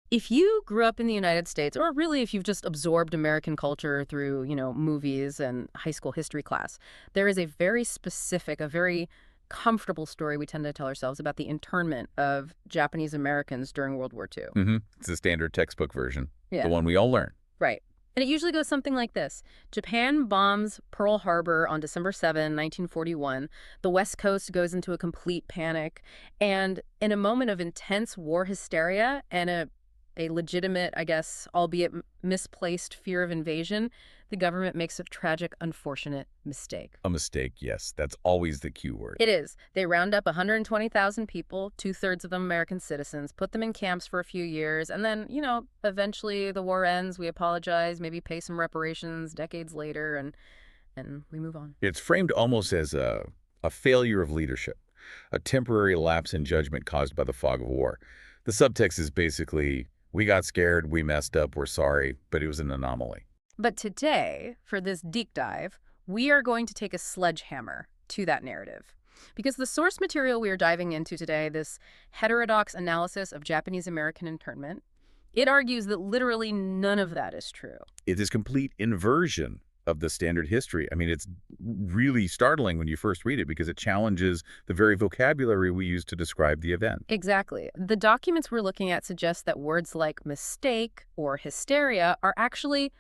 If you grew up in the United States, or really if you've just absorbed American culture through, movies and high school history class, there is a very specific, a very comfortable story we tend to tell ourselves about the internment of Japanese Americans during World War II. It's the standard textbook version, the Yeah, one we all learn. right. And it usually goes something like this. Japan bombs Pearl Harbor on December 7, 1941. The West Coast goes into a complete panic. And in a moment of intense war hysteria and a legitimate, I guess, albeit misplaced fear of invasion, the government makes a tragic, unfortunate mistake. A mistake, yes. That's always the key word. It is. They round up 120,000 people, two-thirds of them American citizens, put them in camps for a few years, and then, eventually the war ends, we apologize, maybe pay some reparations decades later, and we move on. It's framed almost as a failure of leadership, a temporary lapse in judgment caused by the fog of war. The subtext is basically, we got scared, we messed up, we're sorry, but it was an anomaly. But today, for this deep dive, we are going to take a sledgehammer to that narrative. Because the source material we are diving into today, this heterodox analysis of Japanese American internment, it argues that literally none of that is true. It is complete inversion of the standard history. I mean, it's really startling when you first read it because it challenges the very vocabulary we use to describe the event. Exactly. The documents we're looking at suggest that words like mistake or hysteria are actually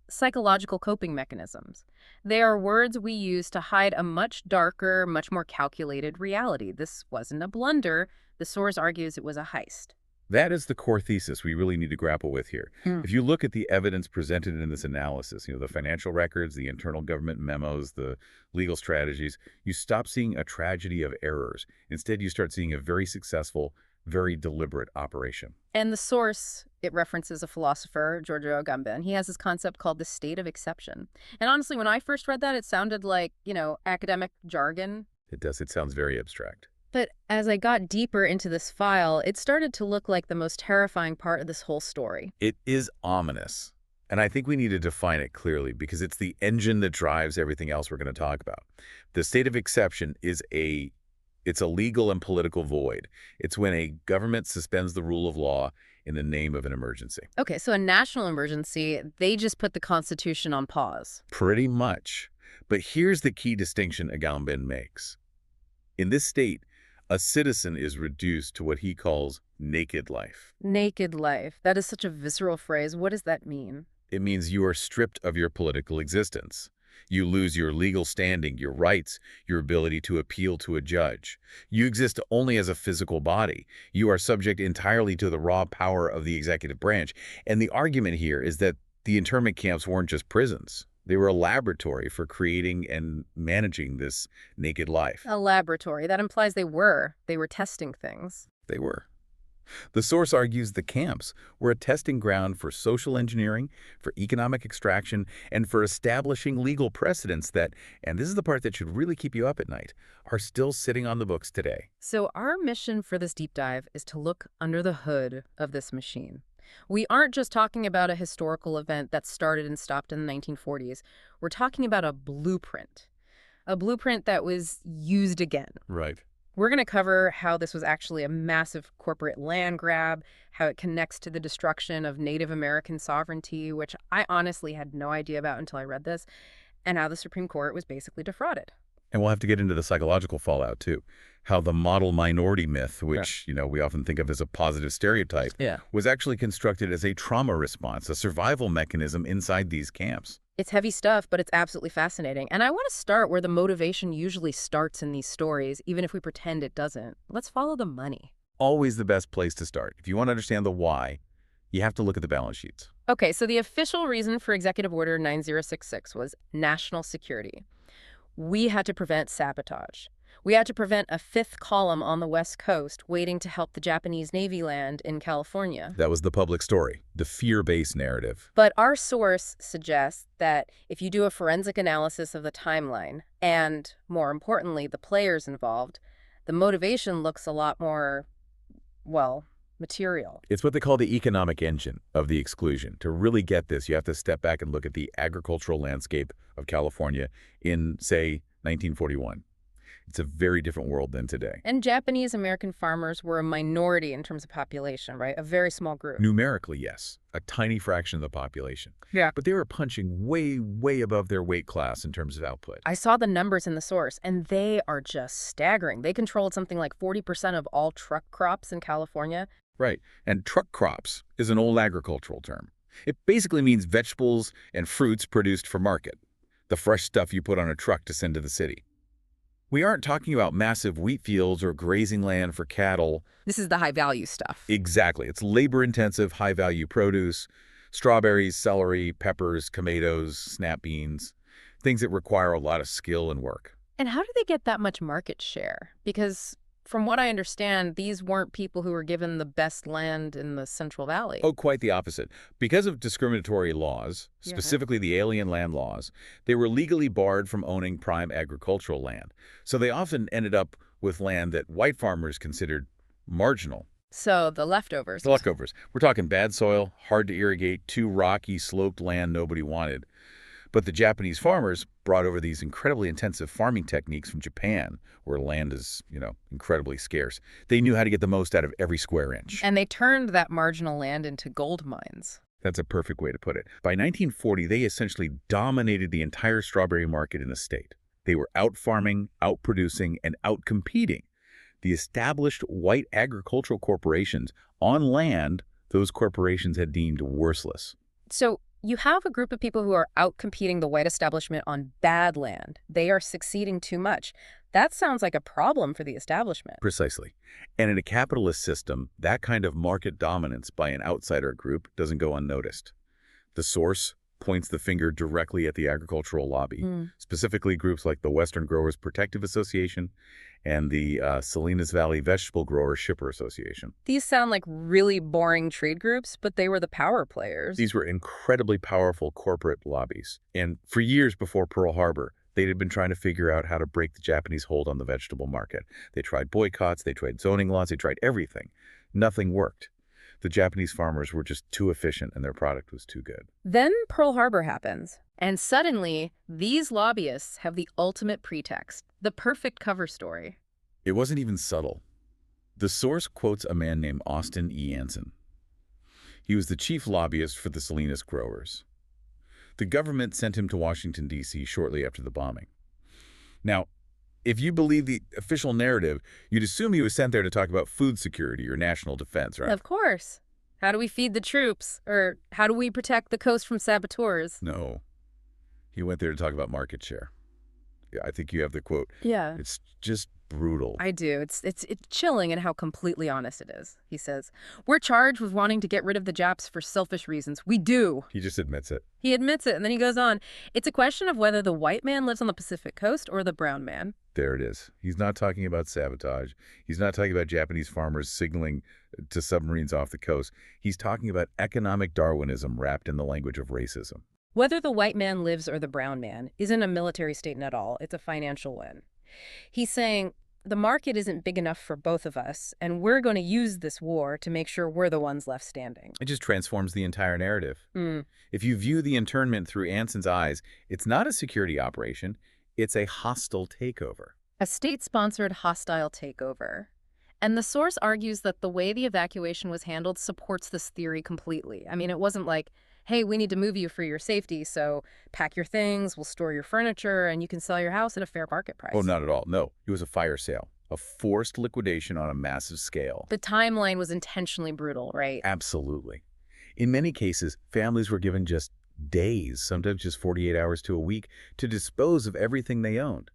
psychological coping mechanisms. They are words we use to hide a much darker, much more calculated reality. This wasn't a blunder. The source argues it was a heist. That is the core thesis we really need to grapple with here. Hmm. If you look at the evidence presented in this analysis, the financial records, the internal government memos, the legal strategies, you stop seeing a tragedy of errors. Instead, you start seeing a very successful, very deliberate operation. And the source, it references a philosopher, Giorgio Agamben. He has this concept called the state of exception. And honestly, when I first read that, it sounded like, academic jargon. It does. It sounds very abstract. But as I got deeper into this file, it started to look like the most terrifying part of this whole story. It is ominous. And I think we need to define it clearly because it's the engine that drives everything else we're going to talk about. The state of exception is it's a legal and political void. It's when a government suspends the rule of law in the name of an emergency. Okay, so a national emergency, they just put the Constitution on pause. Pretty much. But here's the key distinction Agamben makes. In this state, a citizen is reduced to what he calls naked life. Naked life. That is such a visceral phrase. What does that mean? It means you are stripped of your political existence. You lose your legal standing, your rights, your ability to appeal to a judge. You exist only as a physical body. You are subject entirely to the raw power of the executive branch. And the argument here is that the internment camps weren't just prisons. They were a laboratory for creating and managing this naked life. A laboratory. That implies they were testing things. They were. The source argues the camps were a testing ground for social engineering, for economic extraction, and for establishing legal precedents that, and this is the part that should really keep you up at night, are still sitting on the books today. So our mission for this deep dive is to look under the hood of this machine. We aren't just talking about a historical event that started and stopped in the 1940s. We're talking about a blueprint that was used again. Right. We're going to cover how this was actually a massive corporate land grab, how it connects to the destruction of Native American sovereignty, which I honestly had no idea about until I read this, and how the Supreme Court was basically defrauded. And we'll have to get into the psychological fallout, too. How the model minority myth, which, we often think of as a positive stereotype, was actually constructed as a trauma response, a survival mechanism inside these camps. It's heavy stuff, but it's absolutely fascinating. And I want to start where the motivation usually starts in these stories, even if we pretend it doesn't. Let's follow the money. Always the best place to start. If you want to understand the why, you have to look at the balance sheets. Okay, so the official reason for Executive Order 9066 was national security. We had to prevent sabotage. We had to prevent a fifth column on the West Coast waiting to help the Japanese Navy land in California. That was the public story, the fear-based narrative. But our source suggests that if you do a forensic analysis of the timeline and, more importantly, the players involved, the motivation looks a lot more, material. It's what they call the economic engine of the exclusion. To really get this, you have to step back and look at the agricultural landscape of California in, say, 1941. It's a very different world than today. And Japanese American farmers were a minority in terms of population, right? A very small group. Numerically, yes, a tiny fraction of the population. Yeah. But they were punching way, way above their weight class in terms of output. I saw the numbers in the source, and they are just staggering. They controlled something like 40% of all truck crops in California. Right. And truck crops is an old agricultural term. It basically means vegetables and fruits produced for market, the fresh stuff you put on a truck to send to the city. We aren't talking about massive wheat fields or grazing land for cattle. This is the high-value stuff. Exactly. It's labor-intensive, high-value produce, strawberries, celery, peppers, tomatoes, snap beans, things that require a lot of skill and work. And how do they get that much market share? Because from what I understand, these weren't people who were given the best land in the Central Valley. Oh, quite the opposite. Because of discriminatory laws, specifically the alien land laws, they were legally barred from owning prime agricultural land. So they often ended up with land that white farmers considered marginal. So the leftovers. The leftovers. We're talking bad soil, hard to irrigate, too rocky, sloped land nobody wanted. But the Japanese farmers brought over these incredibly intensive farming techniques from Japan, where land is, incredibly scarce. They knew how to get the most out of every square inch. And they turned that marginal land into gold mines. That's a perfect way to put it. By 1940, they essentially dominated the entire strawberry market in the state. They were out-farming, out-producing, and out-competing the established white agricultural corporations on land those corporations had deemed worthless. So you have a group of people who are out-competing the white establishment on bad land. They are succeeding too much. That sounds like a problem for the establishment. Precisely. And in a capitalist system, that kind of market dominance by an outsider group doesn't go unnoticed. The source points the finger directly at the agricultural lobby, specifically groups like the Western Growers Protective Association and the Salinas Valley Vegetable Growers Shipper Association. These sound like really boring trade groups, but they were the power players. These were incredibly powerful corporate lobbies. And for years before Pearl Harbor, they had been trying to figure out how to break the Japanese hold on the vegetable market. They tried boycotts, they tried zoning laws, they tried everything. Nothing worked. The Japanese farmers were just too efficient and their product was too good. Then Pearl Harbor happens. And suddenly, these lobbyists have the ultimate pretext, the perfect cover story. It wasn't even subtle. The source quotes a man named Austin E. Anson. He was the chief lobbyist for the Salinas growers. The government sent him to Washington, D.C. shortly after the bombing. Now, if you believe the official narrative, you'd assume he was sent there to talk about food security or national defense, right? Of course. How do we feed the troops? Or how do we protect the coast from saboteurs? No. He went there to talk about market share. Yeah, I think you have the quote. Yeah. It's just brutal. I do. It's chilling in how completely honest it is. He says, "We're charged with wanting to get rid of the Japs for selfish reasons. We do." He just admits it. He admits it, and then he goes on. It's a question of whether the white man lives on the Pacific coast or the brown man. There it is. He's not talking about sabotage. He's not talking about Japanese farmers signaling to submarines off the coast. He's talking about economic Darwinism wrapped in the language of racism. Whether the white man lives or the brown man isn't a military statement at all. It's a financial one. He's saying, the market isn't big enough for both of us, and we're going to use this war to make sure we're the ones left standing. It just transforms the entire narrative. If you view the internment through Anson's eyes, it's not a security operation. It's a hostile takeover. A state-sponsored hostile takeover. And the source argues that the way the evacuation was handled supports this theory completely. I mean, it wasn't like, hey, we need to move you for your safety, so pack your things, we'll store your furniture, and you can sell your house at a fair market price. Oh, not at all. No, it was a fire sale, a forced liquidation on a massive scale. The timeline was intentionally brutal, right? Absolutely. In many cases, families were given just days, sometimes just 48 hours to a week, to dispose of everything they owned.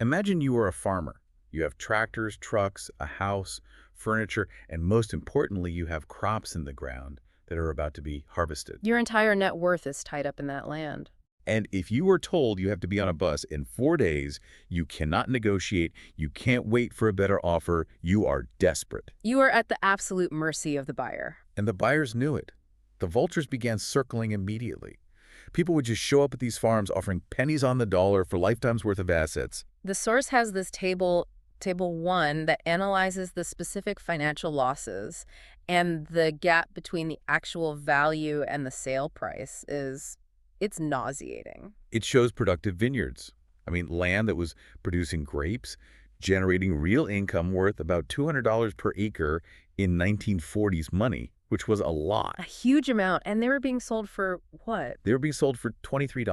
Imagine you are a farmer. You have tractors, trucks, a house, furniture, and most importantly, you have crops in the ground that are about to be harvested. Your entire net worth is tied up in that land. And if you were told you have to be on a bus in 4 days, you cannot negotiate, you can't wait for a better offer, you are desperate. You are at the absolute mercy of the buyer. And the buyers knew it. The vultures began circling immediately. People would just show up at these farms offering pennies on the dollar for lifetimes worth of assets. The source has this table 1, that analyzes the specific financial losses, and the gap between the actual value and the sale price it's nauseating. It shows productive vineyards. I mean, land that was producing grapes, generating real income worth about $200 per acre in 1940s money, which was a lot. A huge amount. And they were being sold for what? They were being sold for $23.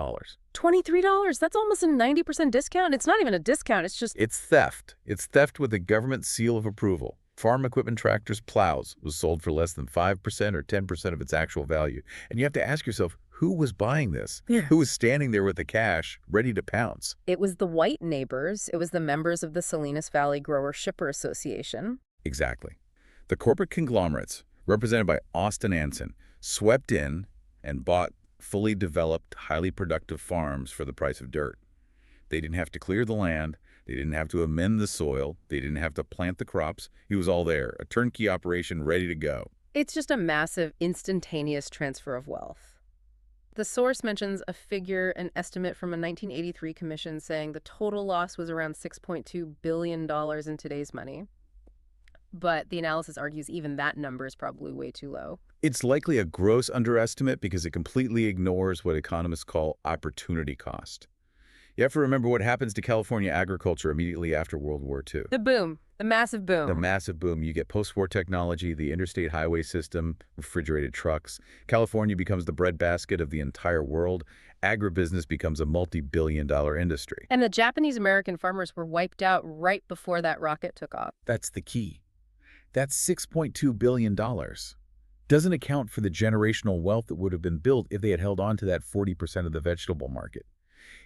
$23? That's almost a 90% discount. It's not even a discount. It's just... It's theft. It's theft with a government seal of approval. Farm equipment, tractors, plows was sold for less than 5% or 10% of its actual value. And you have to ask yourself, who was buying this? Yeah. Who was standing there with the cash, ready to pounce? It was the white neighbors. It was the members of the Salinas Valley Grower Shipper Association. Exactly. The corporate conglomerates, represented by Austin Anson, swept in and bought fully developed, highly productive farms for the price of dirt. They didn't have to clear the land. They didn't have to amend the soil. They didn't have to plant the crops. It was all there, a turnkey operation ready to go. It's just a massive, instantaneous transfer of wealth. The source mentions a figure, an estimate from a 1983 commission saying the total loss was around $6.2 billion in today's money. But the analysis argues even that number is probably way too low. It's likely a gross underestimate because it completely ignores what economists call opportunity cost. You have to remember what happens to California agriculture immediately after World War II. The boom. The massive boom. The massive boom. You get post-war technology, the interstate highway system, refrigerated trucks. California becomes the breadbasket of the entire world. Agribusiness becomes a multi-billion-dollar industry. And the Japanese-American farmers were wiped out right before that rocket took off. That's the key. That's $6.2 billion. Doesn't account for the generational wealth that would have been built if they had held on to that 40% of the vegetable market.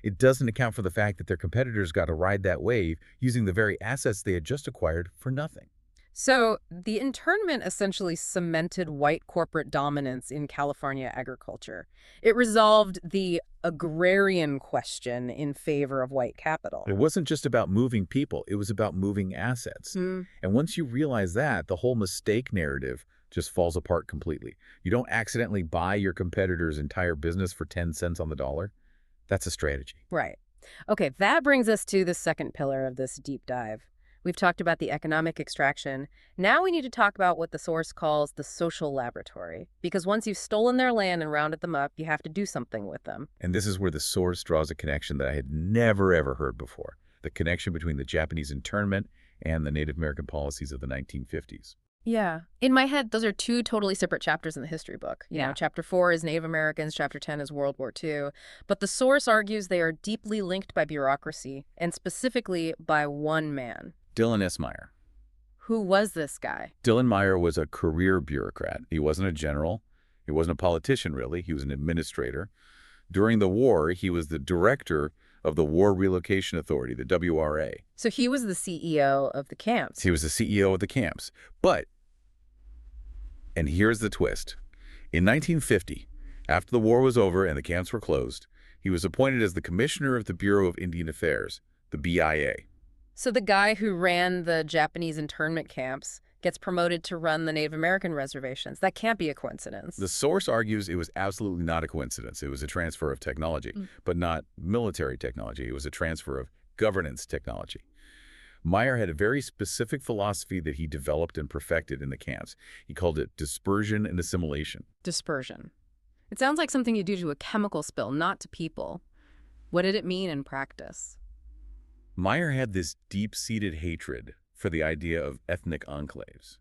It doesn't account for the fact that their competitors got to ride that wave using the very assets they had just acquired for nothing. So the internment essentially cemented white corporate dominance in California agriculture. It resolved the agrarian question in favor of white capital. It wasn't just about moving people. It was about moving assets. And once you realize that, the whole mistake narrative just falls apart completely. You don't accidentally buy your competitor's entire business for 10 cents on the dollar. That's a strategy. Right. Okay, that brings us to the second pillar of this deep dive. We've talked about the economic extraction. Now we need to talk about what the source calls the social laboratory. Because once you've stolen their land and rounded them up, you have to do something with them. And this is where the source draws a connection that I had never, ever heard before. The connection between the Japanese internment and the Native American policies of the 1950s. Yeah. In my head, those are two totally separate chapters in the history book. You know, Chapter 4 is Native Americans, Chapter 10 is World War II. But the source argues they are deeply linked by bureaucracy, and specifically by one man. Dillon S. Myer. Who was this guy? Dillon Myer was a career bureaucrat. He wasn't a general. He wasn't a politician, really. He was an administrator. During the war, he was the director of the War Relocation Authority, the WRA. So he was the CEO of the camps. He was the CEO of the camps. But, and here's the twist, in 1950, after the war was over and the camps were closed, he was appointed as the commissioner of the Bureau of Indian Affairs, the BIA. So the guy who ran the Japanese internment camps gets promoted to run the Native American reservations. That can't be a coincidence. The source argues it was absolutely not a coincidence. It was a transfer of technology, but not military technology. It was a transfer of governance technology. Myer had a very specific philosophy that he developed and perfected in the camps. He called it dispersion and assimilation. Dispersion. It sounds like something you do to a chemical spill, not to people. What did it mean in practice? Myer had this deep-seated hatred for the idea of ethnic enclaves.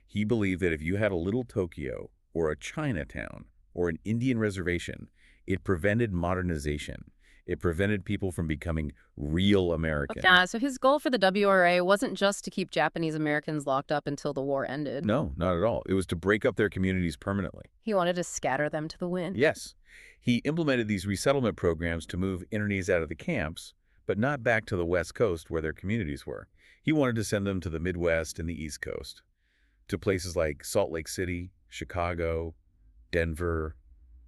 He believed that if you had a little Tokyo or a Chinatown or an Indian reservation, it prevented modernization. It prevented people from becoming real American. Yeah, so his goal for the WRA wasn't just to keep Japanese Americans locked up until the war ended. No, not at all. It was to break up their communities permanently. He wanted to scatter them to the wind. Yes. He implemented these resettlement programs to move internees out of the camps, but not back to the West Coast where their communities were. He wanted to send them to the Midwest and the East Coast, to places like Salt Lake City, Chicago, Denver,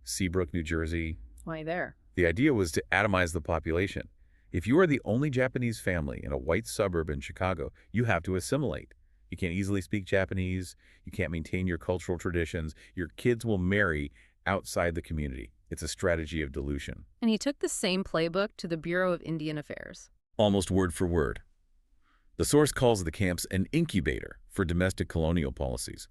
Seabrook, New Jersey. Why there? The idea was to atomize the population. If you are the only Japanese family in a white suburb in Chicago, you have to assimilate. You can't easily speak Japanese. You can't maintain your cultural traditions. Your kids will marry outside the community. It's a strategy of dilution. And he took the same playbook to the Bureau of Indian Affairs. Almost word for word. The source calls the camps an incubator for domestic colonial policies.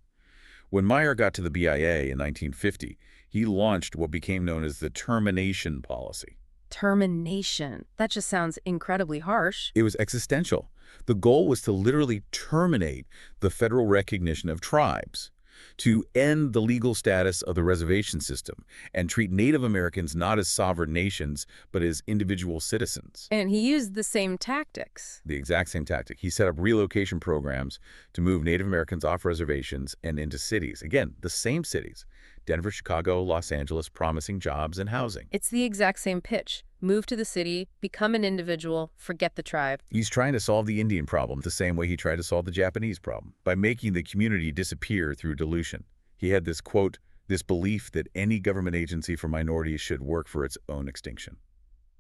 When Myer got to the BIA in 1950, he launched what became known as the termination policy. Termination. That just sounds incredibly harsh. It was existential. The goal was to literally terminate the federal recognition of tribes, to end the legal status of the reservation system, and treat Native Americans not as sovereign nations, but as individual citizens. And he used the same tactics. The exact same tactic. He set up relocation programs to move Native Americans off reservations and into cities. Again, the same cities. Denver, Chicago, Los Angeles, promising jobs and housing. It's the exact same pitch. Move to the city, become an individual, forget the tribe. He's trying to solve the Indian problem the same way he tried to solve the Japanese problem, by making the community disappear through dilution. He had this, quote, this belief that any government agency for minorities should work for its own extinction.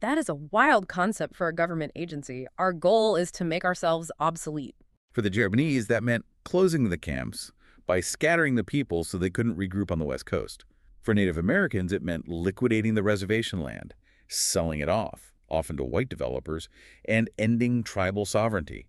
That is a wild concept for a government agency. Our goal is to make ourselves obsolete. For the Japanese, that meant closing the camps by scattering the people so they couldn't regroup on the West Coast. For Native Americans, it meant liquidating the reservation land, selling it off, often to white developers, and ending tribal sovereignty.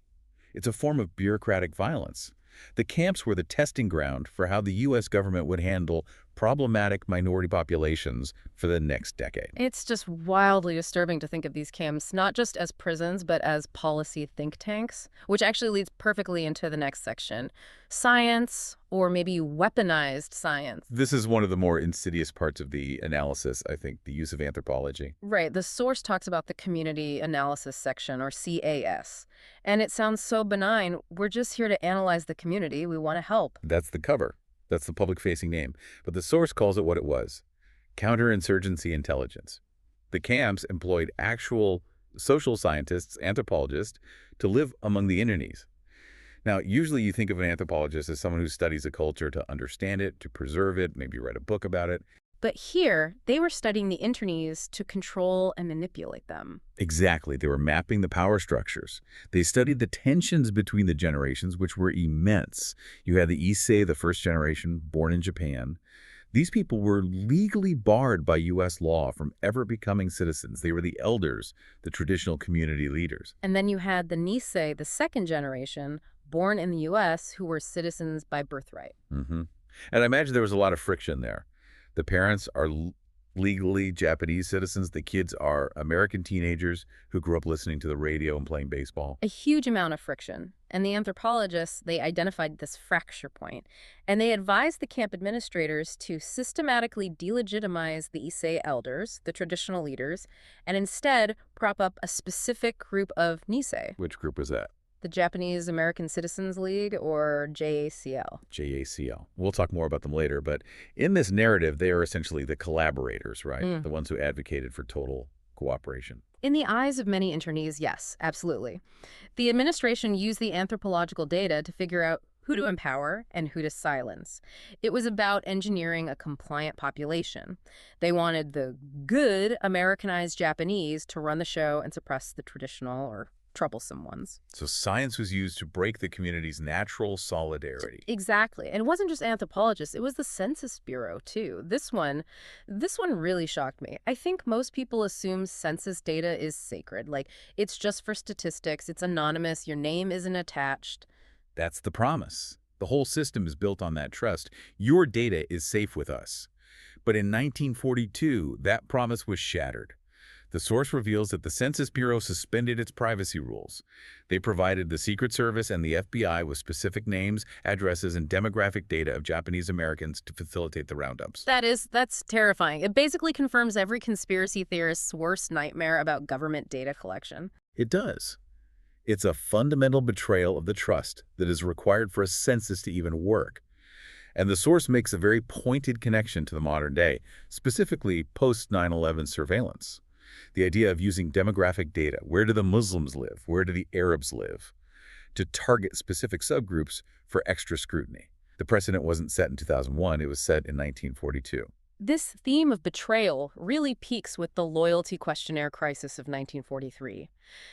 It's a form of bureaucratic violence. The camps were the testing ground for how the U.S. government would handle problematic minority populations for the next decade. It's just wildly disturbing to think of these camps not just as prisons, but as policy think tanks, which actually leads perfectly into the next section. Science, or maybe weaponized science. This is one of the more insidious parts of the analysis, I think, the use of anthropology. Right. The source talks about the community analysis section, or CAS. And it sounds so benign. We're just here to analyze the community. We want to help. That's the cover. That's the public-facing name. But the source calls it what it was: counterinsurgency intelligence. The camps employed actual social scientists, anthropologists, to live among the internees. Now, usually you think of an anthropologist as someone who studies a culture to understand it, to preserve it, maybe write a book about it. But here, they were studying the internees to control and manipulate them. Exactly. They were mapping the power structures. They studied the tensions between the generations, which were immense. You had the Issei, the first generation, born in Japan. These people were legally barred by U.S. law from ever becoming citizens. They were the elders, the traditional community leaders. And then you had the Nisei, the second generation, born in the U.S., who were citizens by birthright. And I imagine there was a lot of friction there. The parents are legally Japanese citizens. The kids are American teenagers who grew up listening to the radio and playing baseball. A huge amount of friction. And the anthropologists, they identified this fracture point. And they advised the camp administrators to systematically delegitimize the Issei elders, the traditional leaders, and instead prop up a specific group of Nisei. Which group was that? The Japanese American Citizens League, or JACL. JACL. We'll talk more about them later, but in this narrative, they are essentially the collaborators, right? The ones who advocated for total cooperation. In the eyes of many internees, yes, absolutely. The administration used the anthropological data to figure out who to empower and who to silence. It was about engineering a compliant population. They wanted the good Americanized Japanese to run the show and suppress the traditional or troublesome ones. So science was used to break the community's natural solidarity. Exactly. And it wasn't just anthropologists, it was the Census Bureau too. This one really shocked me. I think most people assume census data is sacred. Like, it's just for statistics, it's anonymous, your name isn't attached. That's the promise. The whole system is built on that trust. Your data is safe with us. But in 1942, that promise was shattered. The source reveals that the Census Bureau suspended its privacy rules. They provided the Secret Service and the FBI with specific names, addresses, and demographic data of Japanese Americans to facilitate the roundups. That's terrifying. It basically confirms every conspiracy theorist's worst nightmare about government data collection. It does. It's a fundamental betrayal of the trust that is required for a census to even work. And the source makes a very pointed connection to the modern day, specifically post-9/11 surveillance. The idea of using demographic data, where do the Muslims live, where do the Arabs live, to target specific subgroups for extra scrutiny. The precedent wasn't set in 2001, it was set in 1942. This theme of betrayal really peaks with the loyalty questionnaire crisis of 1943.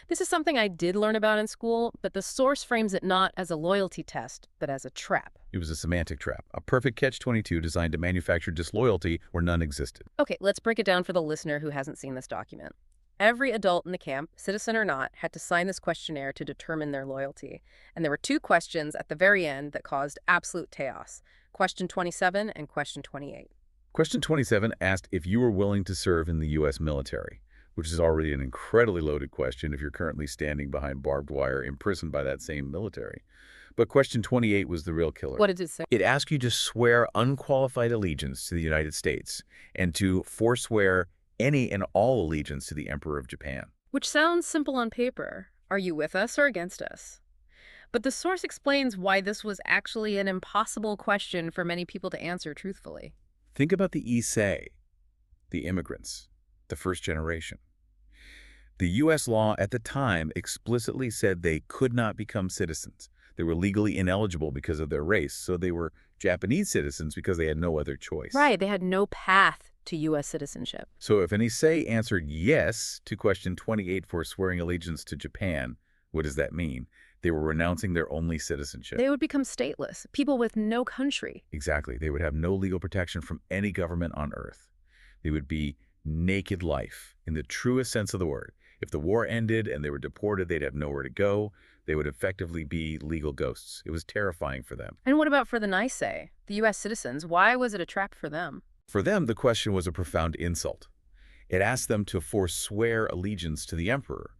This is something I did learn about in school, but the source frames it not as a loyalty test, but as a trap. It was a semantic trap, a perfect catch-22 designed to manufacture disloyalty where none existed. Okay, let's break it down for the listener who hasn't seen this document. Every adult in the camp, citizen or not, had to sign this questionnaire to determine their loyalty. And there were two questions at the very end that caused absolute chaos. Question 27 and question 28. Question 27 asked if you were willing to serve in the U.S. military. which is already an incredibly loaded question if you're currently standing behind barbed wire imprisoned by that same military. But question 28 was the real killer. What did it say? It asked you to swear unqualified allegiance to the United States and to forswear any and all allegiance to the Emperor of Japan. Which sounds simple on paper. Are you with us or against us? But the source explains why this was actually an impossible question for many people to answer truthfully. Think about the Issei, the immigrants, the first generation. The U.S. law at the time explicitly said they could not become citizens. They were legally ineligible because of their race, so they were Japanese citizens because they had no other choice. Right, they had no path to U.S. citizenship. So if an Issei answered yes to question 28 for swearing allegiance to Japan, what does that mean? They were renouncing their only citizenship. They would become stateless, people with no country. Exactly. They would have no legal protection from any government on Earth. They would be naked life, in the truest sense of the word. If the war ended and they were deported, they'd have nowhere to go. They would effectively be legal ghosts. It was terrifying for them. And what about for the Nisei, the U.S. citizens? Why was it a trap for them? For them, the question was a profound insult. It asked them to forswear allegiance to the emperor.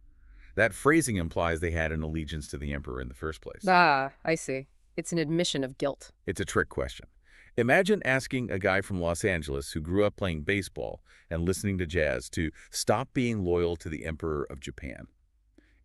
That phrasing implies they had an allegiance to the emperor in the first place. Ah, I see. It's an admission of guilt. It's a trick question. Imagine asking a guy from Los Angeles who grew up playing baseball and listening to jazz to stop being loyal to the Emperor of Japan.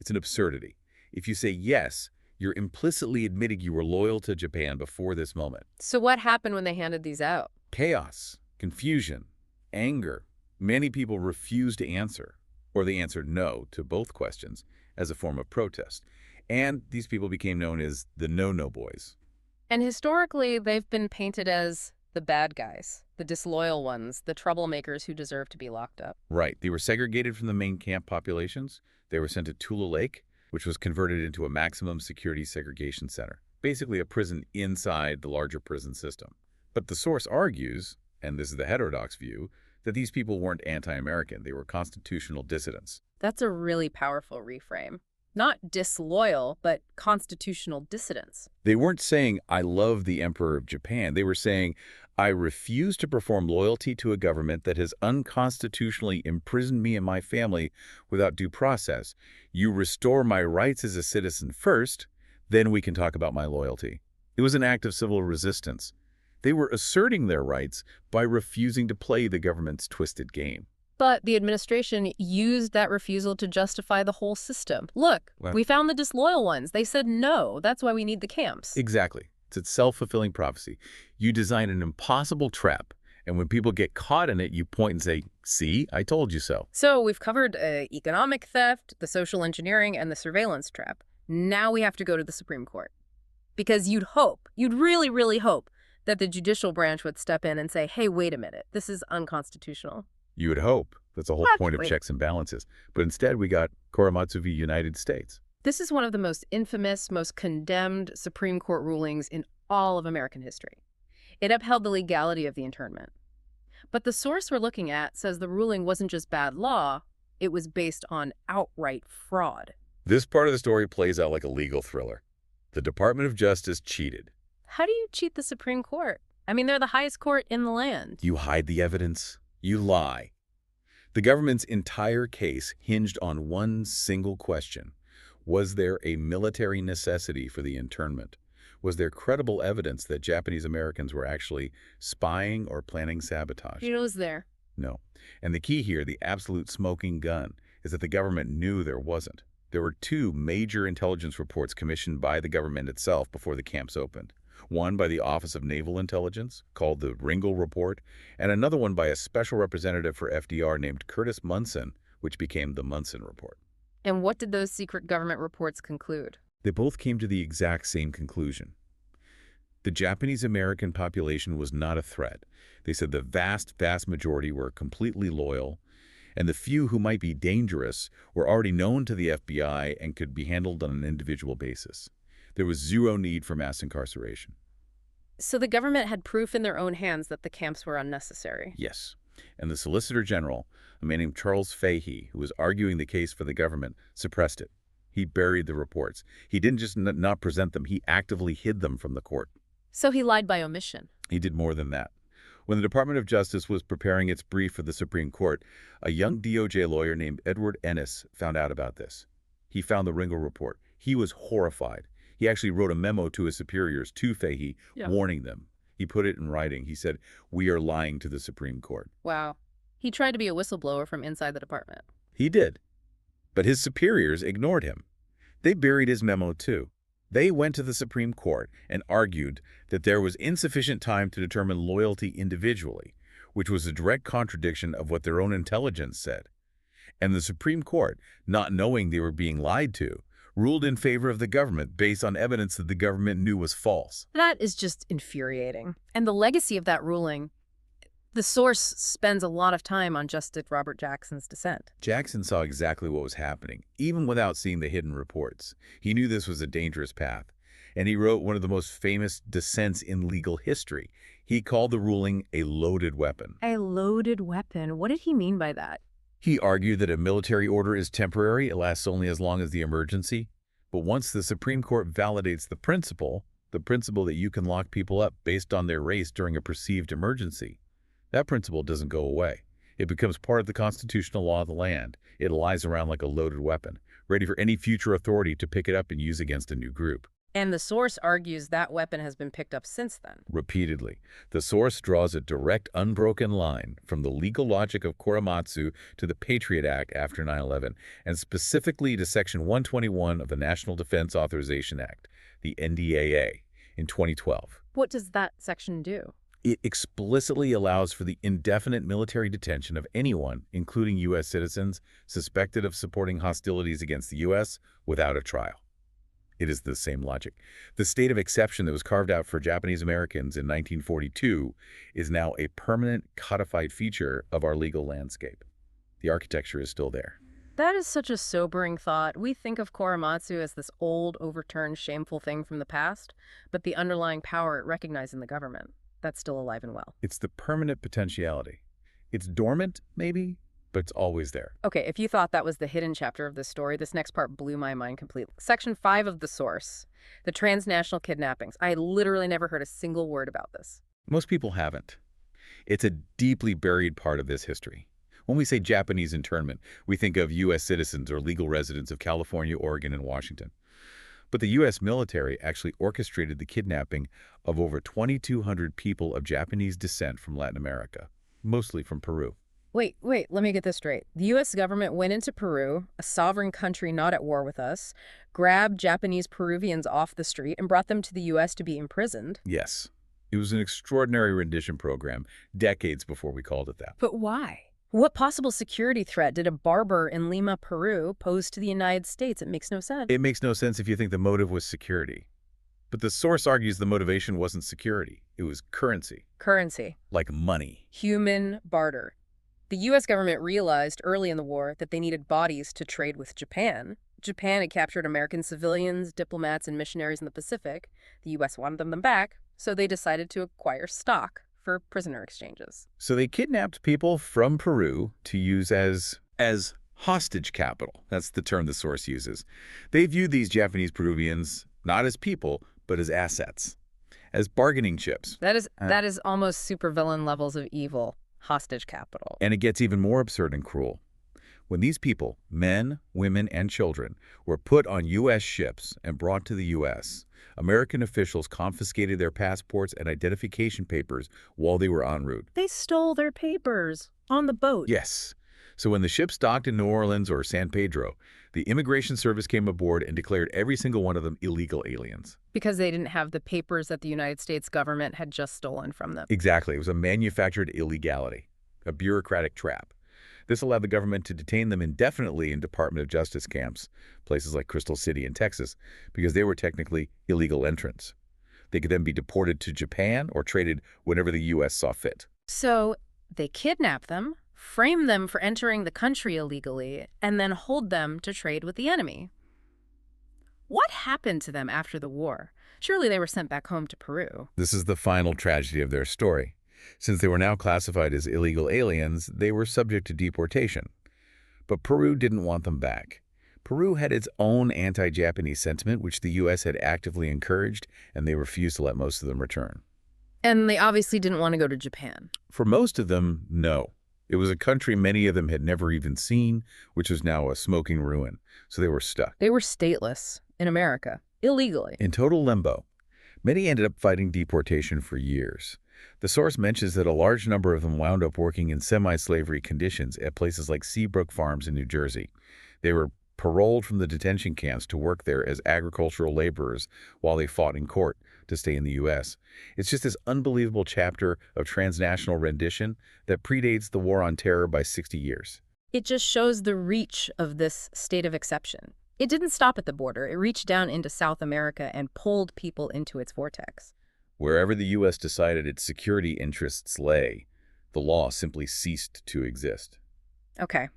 It's an absurdity. If you say yes, you're implicitly admitting you were loyal to Japan before this moment. So what happened when they handed these out? Chaos, confusion, anger. Many people refused to answer, or they answered no to both questions as a form of protest. And these people became known as the no-no boys. And historically, they've been painted as the bad guys, the disloyal ones, the troublemakers who deserve to be locked up. Right. They were segregated from the main camp populations. They were sent to Tula Lake, which was converted into a maximum security segregation center, basically a prison inside the larger prison system. But the source argues, and this is the heterodox view, that these people weren't anti-American. They were constitutional dissidents. That's a really powerful reframe. Not disloyal, but constitutional dissidents. They weren't saying, I love the Emperor of Japan. They were saying, I refuse to perform loyalty to a government that has unconstitutionally imprisoned me and my family without due process. You restore my rights as a citizen first, then we can talk about my loyalty. It was an act of civil resistance. They were asserting their rights by refusing to play the government's twisted game. But the administration used that refusal to justify the whole system. Look, we found the disloyal ones. They said no. That's why we need the camps. Exactly. It's a self-fulfilling prophecy. You design an impossible trap, and when people get caught in it, you point and say, see, I told you so. So we've covered economic theft, the social engineering, and the surveillance trap. Now we have to go to the Supreme Court. Because you'd really, really hope that the judicial branch would step in and say, hey, wait a minute, this is unconstitutional. You would hope. That's the whole point of checks and balances. But instead, we got Korematsu v. United States. This is one of the most infamous, most condemned Supreme Court rulings in all of American history. It upheld the legality of the internment. But the source we're looking at says the ruling wasn't just bad law, it was based on outright fraud. This part of the story plays out like a legal thriller. The Department of Justice cheated. How do you cheat the Supreme Court? I mean, they're the highest court in the land. You hide the evidence. You lie. The government's entire case hinged on one single question. Was there a military necessity for the internment? Was there credible evidence that Japanese Americans were actually spying or planning sabotage? It was there. No. And the key here, the absolute smoking gun, is that the government knew there wasn't. There were two major intelligence reports commissioned by the government itself before the camps opened. One by the Office of Naval Intelligence, called the Ringel Report, and another one by a special representative for FDR named Curtis Munson, which became the Munson Report. And what did those secret government reports conclude? They both came to the exact same conclusion. The Japanese American population was not a threat. They said the vast, vast majority were completely loyal, and the few who might be dangerous were already known to the FBI and could be handled on an individual basis. There was zero need for mass incarceration. So the government had proof in their own hands that the camps were unnecessary. Yes. And the Solicitor General, a man named Charles Fahey, who was arguing the case for the government, suppressed it. He buried the reports. He didn't just not present them, he actively hid them from the court. So he lied by omission. He did more than that. When the Department of Justice was preparing its brief for the Supreme Court, a young DOJ lawyer named Edward Ennis found out about this. He found the Ringel report. He was horrified. He actually wrote a memo to his superiors, to Fahey, warning them. He put it in writing. He said, "We are lying to the Supreme Court." Wow. He tried to be a whistleblower from inside the department. He did. But his superiors ignored him. They buried his memo too. They went to the Supreme Court and argued that there was insufficient time to determine loyalty individually, which was a direct contradiction of what their own intelligence said. And the Supreme Court, not knowing they were being lied to, ruled in favor of the government based on evidence that the government knew was false. That is just infuriating. And the legacy of that ruling, the source spends a lot of time on Justice Robert Jackson's dissent. Jackson saw exactly what was happening, even without seeing the hidden reports. He knew this was a dangerous path, and he wrote one of the most famous dissents in legal history. He called the ruling a loaded weapon. A loaded weapon? What did he mean by that? He argued that a military order is temporary, it lasts only as long as the emergency. But once the Supreme Court validates the principle that you can lock people up based on their race during a perceived emergency, that principle doesn't go away. It becomes part of the constitutional law of the land. It lies around like a loaded weapon, ready for any future authority to pick it up and use against a new group. And the source argues that weapon has been picked up since then. Repeatedly. The source draws a direct, unbroken line from the legal logic of Korematsu to the Patriot Act after 9/11, and specifically to Section 121 of the National Defense Authorization Act, the NDAA, in 2012. What does that section do? It explicitly allows for the indefinite military detention of anyone, including U.S. citizens, suspected of supporting hostilities against the U.S. without a trial. It is the same logic. The state of exception that was carved out for Japanese Americans in 1942 is now a permanent codified feature of our legal landscape. The architecture is still there. That is such a sobering thought. We think of Korematsu as this old, overturned, shameful thing from the past, but the underlying power it recognized in the government, that's still alive and well. It's the permanent potentiality. It's dormant, maybe, but it's always there. Okay, if you thought that was the hidden chapter of this story, this next part blew my mind completely. Section 5 of the source, the transnational kidnappings. I literally never heard a single word about this. Most people haven't. It's a deeply buried part of this history. When we say Japanese internment, we think of U.S. citizens or legal residents of California, Oregon, and Washington. But the U.S. military actually orchestrated the kidnapping of over 2,200 people of Japanese descent from Latin America, mostly from Peru. Wait, let me get this straight. The U.S. government went into Peru, a sovereign country not at war with us, grabbed Japanese Peruvians off the street, and brought them to the U.S. to be imprisoned. Yes. It was an extraordinary rendition program, decades before we called it that. But why? What possible security threat did a barber in Lima, Peru, pose to the United States? It makes no sense. It makes no sense if you think the motive was security. But the source argues the motivation wasn't security. It was currency. Currency. Like money. Human barter. The U.S. government realized early in the war that they needed bodies to trade with Japan. Japan had captured American civilians, diplomats, and missionaries in the Pacific. The U.S. wanted them back, so they decided to acquire stock for prisoner exchanges. So they kidnapped people from Peru to use as hostage capital. That's the term the source uses. They viewed these Japanese Peruvians not as people, but as assets, as bargaining chips. That is almost supervillain levels of evil. Hostage capital. And it gets even more absurd and cruel. When these people, men, women, and children, were put on U.S. ships and brought to the U.S., American officials confiscated their passports and identification papers while they were en route. They stole their papers on the boat. Yes. So when the ships docked in New Orleans or San Pedro, the Immigration Service came aboard and declared every single one of them illegal aliens. Because they didn't have the papers that the United States government had just stolen from them. Exactly. It was a manufactured illegality, a bureaucratic trap. This allowed the government to detain them indefinitely in Department of Justice camps, places like Crystal City in Texas, because they were technically illegal entrants. They could then be deported to Japan or traded whenever the U.S. saw fit. So they kidnap them, frame them for entering the country illegally, and then hold them to trade with the enemy. What happened to them after the war? Surely they were sent back home to Peru. This is the final tragedy of their story. Since they were now classified as illegal aliens, they were subject to deportation. But Peru didn't want them back. Peru had its own anti-Japanese sentiment, which the U.S. had actively encouraged, and they refused to let most of them return. And they obviously didn't want to go to Japan. For most of them, no. It was a country many of them had never even seen, which was now a smoking ruin, so they were stuck. They were stateless in America, illegally. In total limbo. Many ended up fighting deportation for years. The source mentions that a large number of them wound up working in semi-slavery conditions at places like Seabrook Farms in New Jersey. They were paroled from the detention camps to work there as agricultural laborers while they fought in court to stay in the U.S. It's just this unbelievable chapter of transnational rendition that predates the War on Terror by 60 years. It just shows the reach of this state of exception. It didn't stop at the border. It reached down into South America and pulled people into its vortex. Wherever the U.S. decided its security interests lay, the law simply ceased to exist. Okay.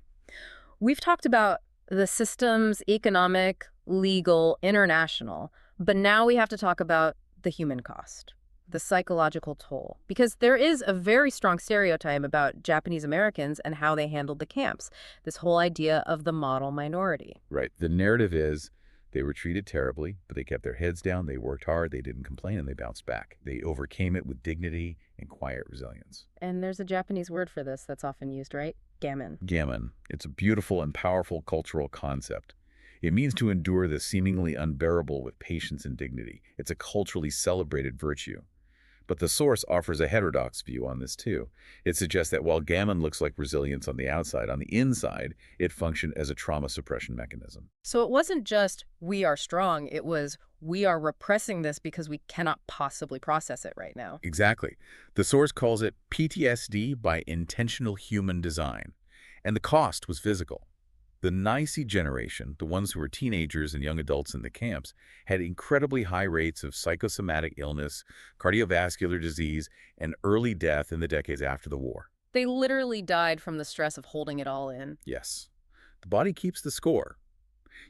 We've talked about the systems, economic, legal, international, but now we have to talk about the human cost, the psychological toll, because there is a very strong stereotype about Japanese Americans and how they handled the camps, this whole idea of the model minority. Right. The narrative is they were treated terribly, but they kept their heads down, they worked hard, they didn't complain, and they bounced back. They overcame it with dignity and quiet resilience. And there's a Japanese word for this that's often used, right? Gammon. Gammon. It's a beautiful and powerful cultural concept. It means to endure the seemingly unbearable with patience and dignity. It's a culturally celebrated virtue. But the source offers a heterodox view on this too. It suggests that while gammon looks like resilience on the inside, it functioned as a trauma suppression mechanism. So it wasn't just we are strong, it was we are repressing this because we cannot possibly process it right now. Exactly. The source calls it PTSD by intentional human design. And the cost was physical. The Nicey generation, the ones who were teenagers and young adults in the camps, had incredibly high rates of psychosomatic illness, cardiovascular disease, and early death in the decades after the war. They literally died from the stress of holding it all in. Yes. The body keeps the score.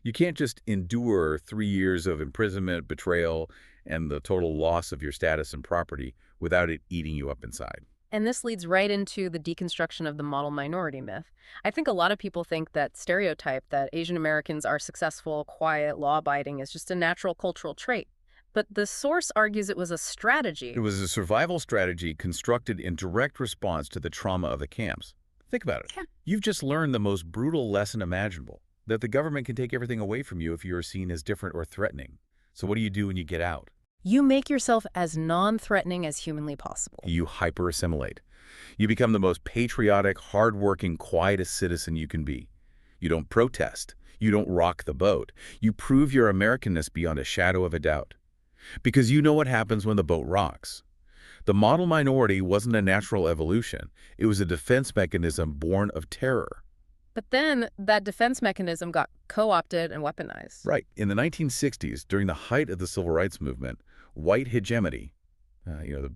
You can't just endure 3 years of imprisonment, betrayal, and the total loss of your status and property without it eating you up inside. And this leads right into the deconstruction of the model minority myth. I think a lot of people think that stereotype that Asian Americans are successful, quiet, law-abiding is just a natural cultural trait. But the source argues it was a strategy. It was a survival strategy constructed in direct response to the trauma of the camps. Think about it. Yeah. You've just learned the most brutal lesson imaginable, that the government can take everything away from you if you are seen as different or threatening. So what do you do when you get out? You make yourself as non-threatening as humanly possible. You hyper-assimilate. You become the most patriotic, hard-working, quietest citizen you can be. You don't protest. You don't rock the boat. You prove your Americanness beyond a shadow of a doubt. Because you know what happens when the boat rocks. The model minority wasn't a natural evolution. It was a defense mechanism born of terror. But then that defense mechanism got co-opted and weaponized. Right. In the 1960s, during the height of the civil rights movement, white hegemony, the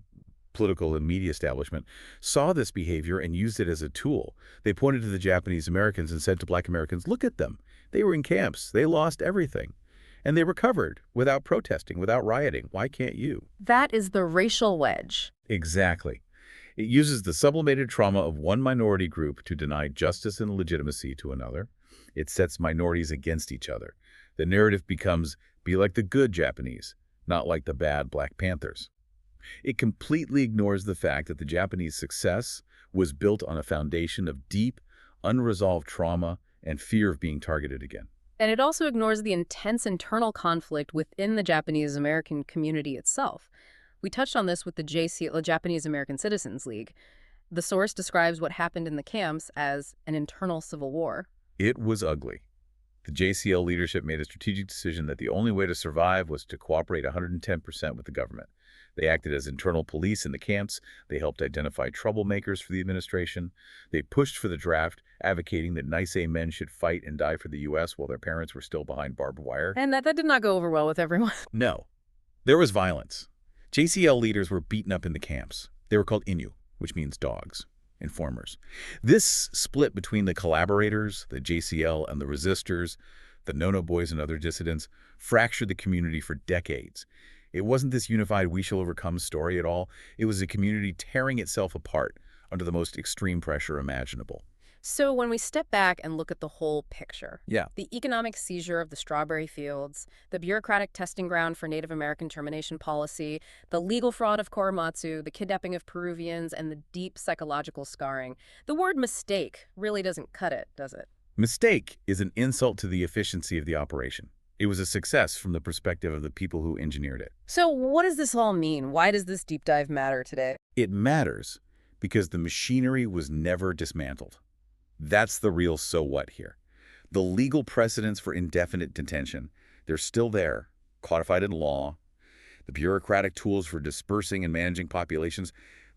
political and media establishment, saw this behavior and used it as a tool. They pointed to the Japanese Americans and said to black Americans, look at them. They were in camps. They lost everything. And they recovered without protesting, without rioting. Why can't you? That is the racial wedge. Exactly. It uses the sublimated trauma of one minority group to deny justice and legitimacy to another. It sets minorities against each other. The narrative becomes, be like the good Japanese, not like the bad Black Panthers. It completely ignores the fact that the Japanese success was built on a foundation of deep, unresolved trauma and fear of being targeted again. And it also ignores the intense internal conflict within the Japanese American community itself. We touched on this with the Japanese American Citizens League. The source describes what happened in the camps as an internal civil war. It was ugly. The JCL leadership made a strategic decision that the only way to survive was to cooperate 110% with the government. They acted as internal police in the camps. They helped identify troublemakers for the administration. They pushed for the draft, advocating that Nisei men should fight and die for the U.S. while their parents were still behind barbed wire. And that did not go over well with everyone. No. There was violence. JCL leaders were beaten up in the camps. They were called Inu, which means dogs, informers. This split between the collaborators, the JCL, and the resistors, the No-No boys and other dissidents, fractured the community for decades. It wasn't this unified we shall overcome story at all. It was a community tearing itself apart under the most extreme pressure imaginable. So when we step back and look at the whole picture, Yeah. the economic seizure of the strawberry fields, the bureaucratic testing ground for Native American termination policy, the legal fraud of Korematsu, the kidnapping of Peruvians, and the deep psychological scarring, the word mistake really doesn't cut it, does it? Mistake is an insult to the efficiency of the operation. It was a success from the perspective of the people who engineered it. So what does this all mean? Why does this deep dive matter today? It matters because the machinery was never dismantled. That's the real so what here. The legal precedents for indefinite detention, they're still there, codified in law. The bureaucratic tools for dispersing and managing populations,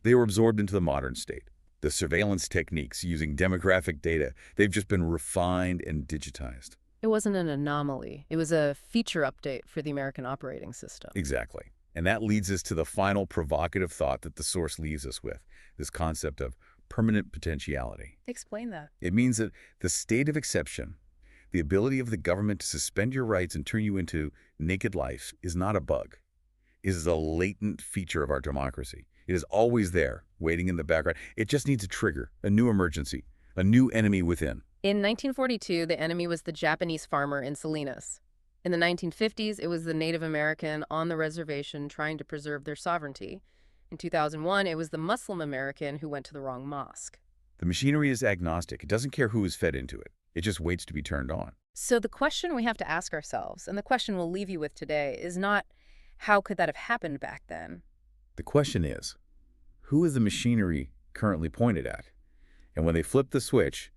they were absorbed into the modern state. The surveillance techniques using demographic data, they've just been refined and digitized. It wasn't an anomaly. It was a feature update for the American operating system. Exactly. And that leads us to the final provocative thought that the source leaves us with, this concept of permanent potentiality. Explain that. It means that the state of exception, the ability of the government to suspend your rights and turn you into naked life, is not a bug. It is a latent feature of our democracy. It is always there, waiting in the background. It just needs a trigger, a new emergency, a new enemy within. In 1942, the enemy was the Japanese farmer in Salinas. In the 1950s, it was the Native American on the reservation trying to preserve their sovereignty. In 2001, it was the Muslim American who went to the wrong mosque. The machinery is agnostic. It doesn't care who is fed into it. It just waits to be turned on. So the question we have to ask ourselves, and the question we'll leave you with today, is not how could that have happened back then? The question is, who is the machinery currently pointed at? And when they flip the switch,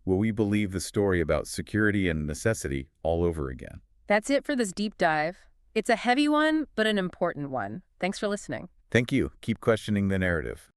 will we believe the story about security and necessity all over again? That's it for this deep dive. It's a heavy one, but an important one. Thanks for listening. Thank you. Keep questioning the narrative.